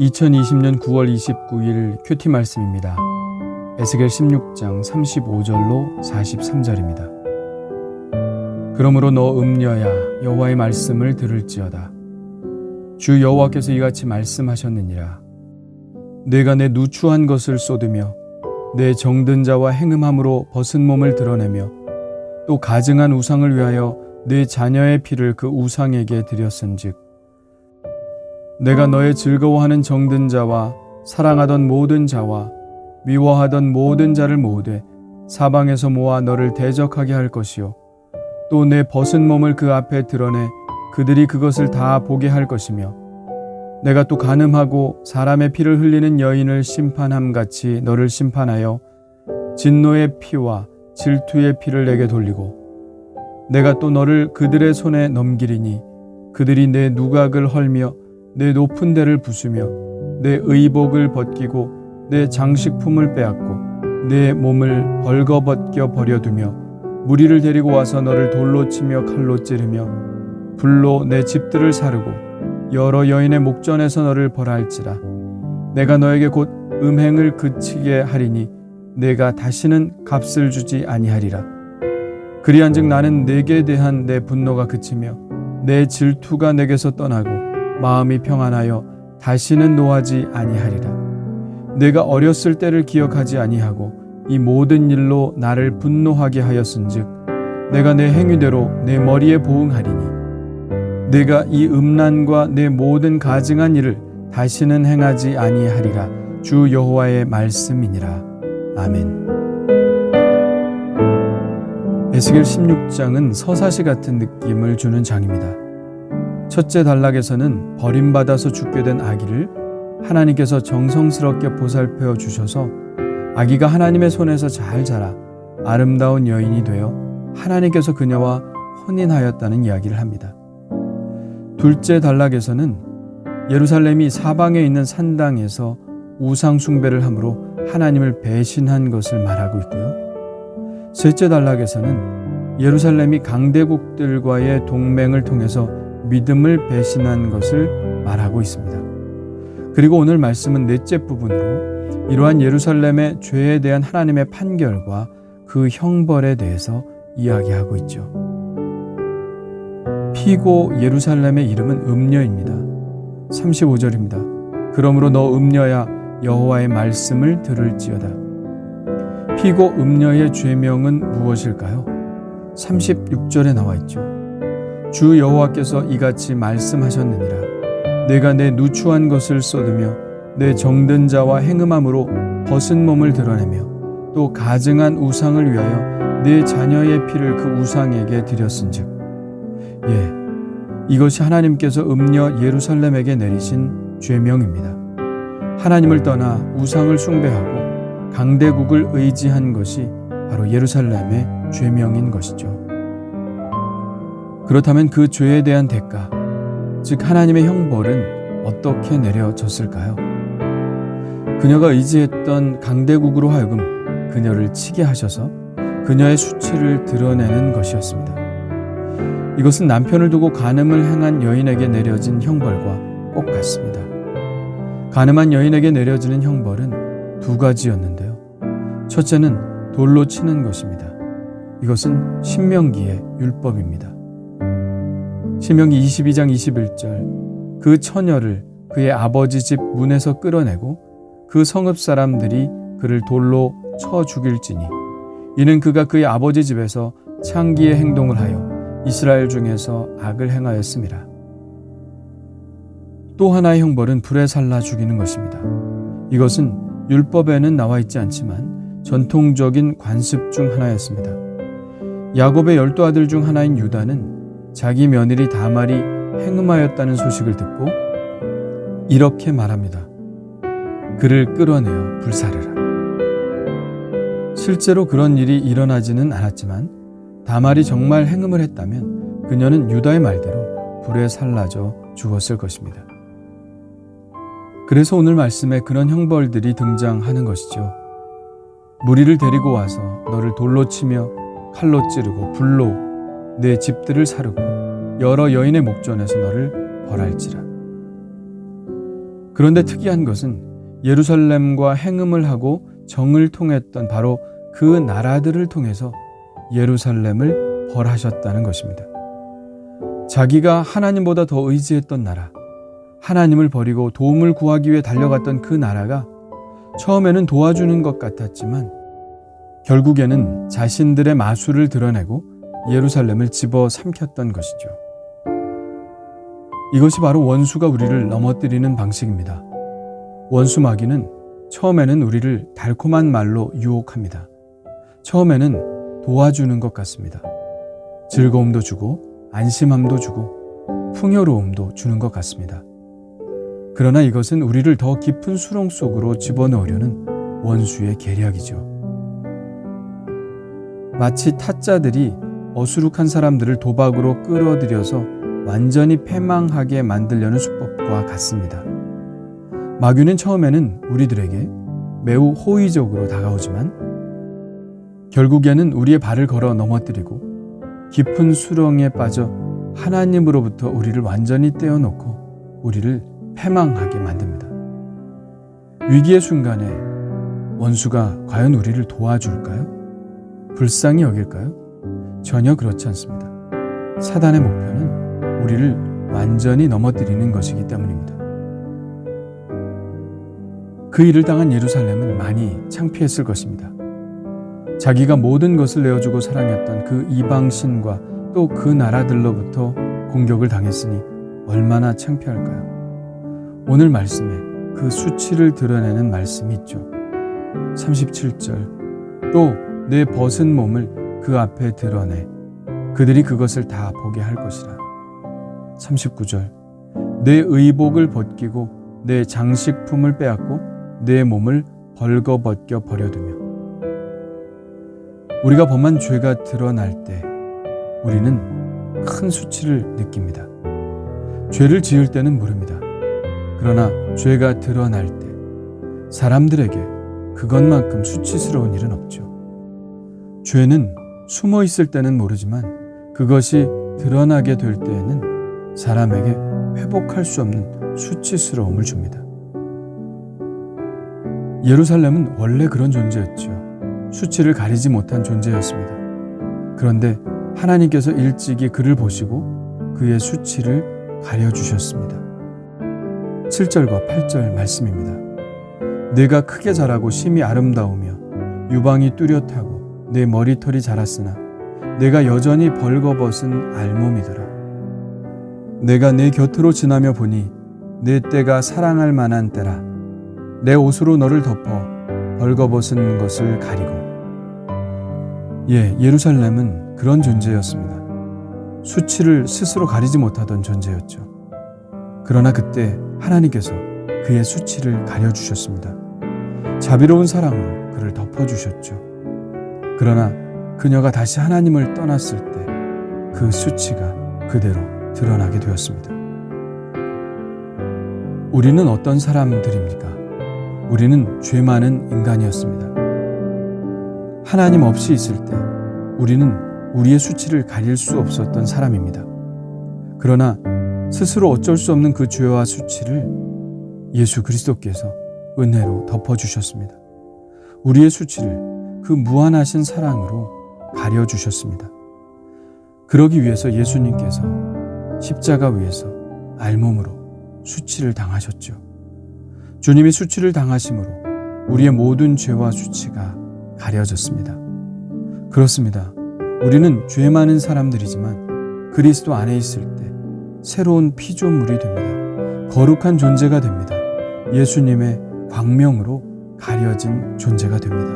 2020년 9월 29일 큐티 말씀입니다. 에스겔 16장 35절로 43절입니다. 그러므로 너 음녀야 여호와의 말씀을 들을지어다. 주 여호와께서 이같이 말씀하셨느니라. 내가 내 누추한 것을 쏟으며 내 정든 자와 행음함으로 벗은 몸을 드러내며 또 가증한 우상을 위하여 내 자녀의 피를 그 우상에게 드렸은즉 내가 너의 즐거워하는 정든 자와 사랑하던 모든 자와 미워하던 모든 자를 모으되 사방에서 모아 너를 대적하게 할 것이요 또 내 벗은 몸을 그 앞에 드러내 그들이 그것을 다 보게 할 것이며 내가 또 간음하고 사람의 피를 흘리는 여인을 심판함같이 너를 심판하여 진노의 피와 질투의 피를 내게 돌리고 내가 또 너를 그들의 손에 넘기리니 그들이 내 누각을 헐며 내 높은 데를 부수며 내 의복을 벗기고 내 장식품을 빼앗고 내 몸을 벌거벗겨 버려두며 무리를 데리고 와서 너를 돌로 치며 칼로 찌르며 불로 내 집들을 사르고 여러 여인의 목전에서 너를 벌할지라. 내가 너에게 곧 음행을 그치게 하리니 내가 다시는 값을 주지 아니하리라. 그리한즉 나는 내게 대한 내 분노가 그치며 내 질투가 내게서 떠나고 마음이 평안하여 다시는 노하지 아니하리라. 내가 어렸을 때를 기억하지 아니하고 이 모든 일로 나를 분노하게 하였은즉 내가 내 행위대로 내 머리에 보응하리니 내가 이 음란과 내 모든 가증한 일을 다시는 행하지 아니하리라. 주 여호와의 말씀이니라. 아멘. 에스겔 16장은 서사시 같은 느낌을 주는 장입니다. 첫째 단락에서는 버림받아서 죽게 된 아기를 하나님께서 정성스럽게 보살펴 주셔서 아기가 하나님의 손에서 잘 자라 아름다운 여인이 되어 하나님께서 그녀와 혼인하였다는 이야기를 합니다. 둘째 단락에서는 예루살렘이 사방에 있는 산당에서 우상 숭배를 함으로 하나님을 배신한 것을 말하고 있고요. 셋째 단락에서는 예루살렘이 강대국들과의 동맹을 통해서 믿음을 배신한 것을 말하고 있습니다. 그리고 오늘 말씀은 넷째 부분으로 이러한 예루살렘의 죄에 대한 하나님의 판결과 그 형벌에 대해서 이야기하고 있죠. 피고 예루살렘의 이름은 음녀입니다. 35절입니다. 그러므로 너 음녀야 여호와의 말씀을 들을지어다. 피고 음녀의 죄명은 무엇일까요? 36절에 나와 있죠. 주 여호와께서 이같이 말씀하셨느니라. 내가 내 누추한 것을 쏟으며 내 정든 자와 행음함으로 벗은 몸을 드러내며 또 가증한 우상을 위하여 내 자녀의 피를 그 우상에게 드렸은즉 이것이 하나님께서 음녀 예루살렘에게 내리신 죄명입니다. 하나님을 떠나 우상을 숭배하고 강대국을 의지한 것이 바로 예루살렘의 죄명인 것이죠. 그렇다면 그 죄에 대한 대가, 즉 하나님의 형벌은 어떻게 내려졌을까요? 그녀가 의지했던 강대국으로 하여금 그녀를 치게 하셔서 그녀의 수치를 드러내는 것이었습니다. 이것은 남편을 두고 간음을 행한 여인에게 내려진 형벌과 꼭 같습니다. 간음한 여인에게 내려지는 형벌은 두 가지였는데요. 첫째는 돌로 치는 것입니다. 이것은 신명기의 율법입니다. 신명기 22장 21절 그 처녀를 그의 아버지 집 문에서 끌어내고 그 성읍 사람들이 그를 돌로 쳐 죽일지니 이는 그가 그의 아버지 집에서 창기의 행동을 하여 이스라엘 중에서 악을 행하였습니다. 또 하나의 형벌은 불에 살라 죽이는 것입니다. 이것은 율법에는 나와 있지 않지만 전통적인 관습 중 하나였습니다. 야곱의 12 아들 중 하나인 유다는 자기 며느리 다말이 행음하였다는 소식을 듣고 이렇게 말합니다. 그를 끌어내어 불사르라. 실제로 그런 일이 일어나지는 않았지만 다말이 정말 행음을 했다면 그녀는 유다의 말대로 불에 살라져 죽었을 것입니다. 그래서 오늘 말씀에 그런 형벌들이 등장하는 것이죠. 무리를 데리고 와서 너를 돌로 치며 칼로 찌르고 불로 내 집들을 사르고 여러 여인의 목전에서 너를 벌할지라. 그런데 특이한 것은 예루살렘과 행음을 하고 정을 통했던 바로 그 나라들을 통해서 예루살렘을 벌하셨다는 것입니다. 자기가 하나님보다 더 의지했던 나라, 하나님을 버리고 도움을 구하기 위해 달려갔던 그 나라가 처음에는 도와주는 것 같았지만 결국에는 자신들의 마술을 드러내고 예루살렘을 집어삼켰던 것이죠. 이것이 바로 원수가 우리를 넘어뜨리는 방식입니다. 원수 마귀는 처음에는 우리를 달콤한 말로 유혹합니다. 처음에는 도와주는 것 같습니다. 즐거움도 주고 안심함도 주고 풍요로움도 주는 것 같습니다. 그러나 이것은 우리를 더 깊은 수렁 속으로 집어넣으려는 원수의 계략이죠. 마치 타짜들이 어수룩한 사람들을 도박으로 끌어들여서 완전히 패망하게 만들려는 수법과 같습니다. 마귀는 처음에는 우리들에게 매우 호의적으로 다가오지만 결국에는 우리의 발을 걸어 넘어뜨리고 깊은 수렁에 빠져 하나님으로부터 우리를 완전히 떼어놓고 우리를 패망하게 만듭니다. 위기의 순간에 원수가 과연 우리를 도와줄까요? 불쌍히 여길까요? 전혀 그렇지 않습니다. 사단의 목표는 우리를 완전히 넘어뜨리는 것이기 때문입니다. 그 일을 당한 예루살렘은 많이 창피했을 것입니다. 자기가 모든 것을 내어주고 사랑했던 그 이방신과 또 그 나라들로부터 공격을 당했으니 얼마나 창피할까요? 오늘 말씀에 그 수치를 드러내는 말씀이 있죠. 37절 또 내 벗은 몸을 그 앞에 드러내 그들이 그것을 다 보게 할 것이라. 39절 내 의복을 벗기고 내 장식품을 빼앗고 내 몸을 벌거벗겨 버려두며. 우리가 범한 죄가 드러날 때 우리는 큰 수치를 느낍니다. 죄를 지을 때는 모릅니다. 그러나 죄가 드러날 때 사람들에게 그것만큼 수치스러운 일은 없죠. 죄는 숨어 있을 때는 모르지만 그것이 드러나게 될 때에는 사람에게 회복할 수 없는 수치스러움을 줍니다. 예루살렘은 원래 그런 존재였죠. 수치를 가리지 못한 존재였습니다. 그런데 하나님께서 일찍이 그를 보시고 그의 수치를 가려주셨습니다. 7절과 8절 말씀입니다. 내가 크게 자라고 심히 아름다우며 유방이 뚜렷하고 내 머리털이 자랐으나 내가 여전히 벌거벗은 알몸이더라. 내가 내 곁으로 지나며 보니 내 때가 사랑할 만한 때라. 내 옷으로 너를 덮어 벌거벗은 것을 가리고. 예루살렘은 그런 존재였습니다. 수치를 스스로 가리지 못하던 존재였죠. 그러나 그때 하나님께서 그의 수치를 가려주셨습니다. 자비로운 사랑으로 그를 덮어주셨죠. 그러나 그녀가 다시 하나님을 떠났을 때 그 수치가 그대로 드러나게 되었습니다. 우리는 어떤 사람들입니까? 우리는 죄 많은 인간이었습니다. 하나님 없이 있을 때 우리는 우리의 수치를 가릴 수 없었던 사람입니다. 그러나 스스로 어쩔 수 없는 그 죄와 수치를 예수 그리스도께서 은혜로 덮어주셨습니다. 우리의 수치를 그 무한하신 사랑으로 가려주셨습니다. 그러기 위해서 예수님께서 십자가 위에서 알몸으로 수치를 당하셨죠. 주님이 수치를 당하심으로 우리의 모든 죄와 수치가 가려졌습니다. 그렇습니다. 우리는 죄 많은 사람들이지만 그리스도 안에 있을 때 새로운 피조물이 됩니다. 거룩한 존재가 됩니다. 예수님의 광명으로 가려진 존재가 됩니다.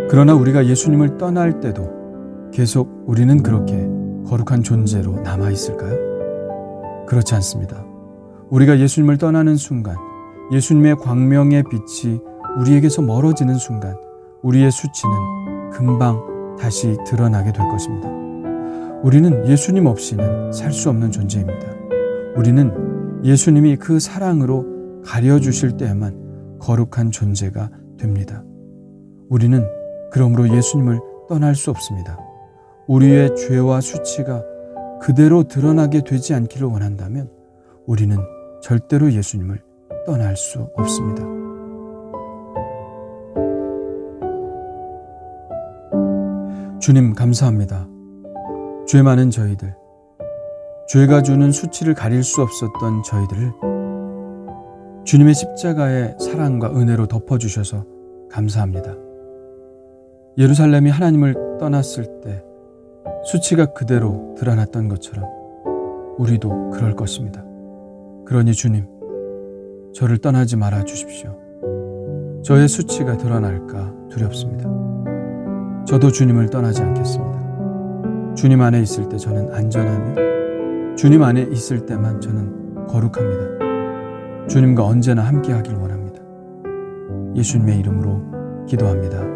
그러나 우리가 예수님을 떠날 때도 계속 우리는 그렇게 거룩한 존재로 남아있을까요? 그렇지 않습니다. 우리가 예수님을 떠나는 순간, 예수님의 광명의 빛이 우리에게서 멀어지는 순간 우리의 수치는 금방 다시 드러나게 될 것입니다. 우리는 예수님 없이는 살 수 없는 존재입니다. 우리는 예수님이 그 사랑으로 가려주실 때에만 거룩한 존재가 됩니다. 우리는 그러므로 예수님을 떠날 수 없습니다. 우리의 죄와 수치가 그대로 드러나게 되지 않기를 원한다면 우리는 절대로 예수님을 떠날 수 없습니다. 주님 감사합니다. 죄 많은 저희들, 죄가 주는 수치를 가릴 수 없었던 저희들을 주님의 십자가의 사랑과 은혜로 덮어주셔서 감사합니다. 예루살렘이 하나님을 떠났을 때 수치가 그대로 드러났던 것처럼 우리도 그럴 것입니다. 그러니 주님, 저를 떠나지 말아 주십시오. 저의 수치가 드러날까 두렵습니다. 저도 주님을 떠나지 않겠습니다. 주님 안에 있을 때 저는 안전하며 주님 안에 있을 때만 저는 거룩합니다. 주님과 언제나 함께 하길 원합니다. 예수님의 이름으로 기도합니다.